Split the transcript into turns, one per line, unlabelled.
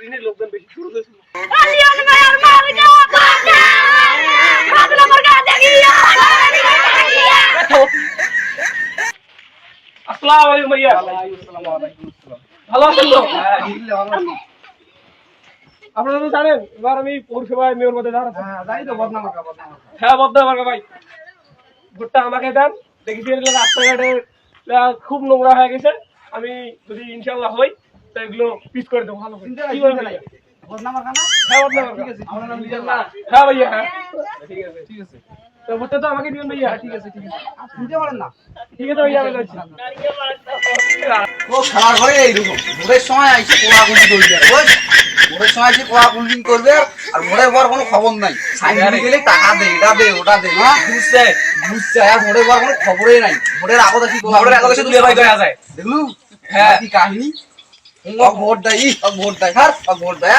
ঋণের লোকজন বেশি শুরু হয়েছিল। আসসালামু আলাইকুম ভাইয়া। ভালো আছেন তো? আপনারা তো জানেন এবার আমি পৌরসভায় মেয়র পদে দাঁড়াচ্ছি। হ্যাঁ বদনাম ভাই, ভোটটা আমাকে দেন। দেখেছি রাস্তাঘাটে খুব নোংরা হয়ে গেছে। আমি যদি ইনশাল্লাহ হই তো এগুলো পিস করে দেবো ভালো করে। কি বলেন ভাইয়া? হ্যাঁ বদনাম হ্যাঁ ভাইয়া, হ্যাঁ ঠিক আছে। তো ভোটটা তো আমাকে দিবেন ভাইয়া। ঠিক আছে ঠিক আছে ভাইয়া, আমি যাচ্ছি।
ও খেলার ঘরে এইরকম ভোরের সময় আইসে কোলাকুলি করবে, ভোরের সময় এসে কোলাকুলি করবে আর ভোরের পর কোনো খবর নাই। সাইন গেলে টাকা দে, এটা দে, ওটা দে, হ্যাঁ বুঝছে বুঝছে। আর ভোরের পর কোনো খবরই নাই। ভোরের আগত আসি দেখলু হ্যাঁ কি কাহিনী। ভোট দেয় ভোট দেয়, ভোট দেয়।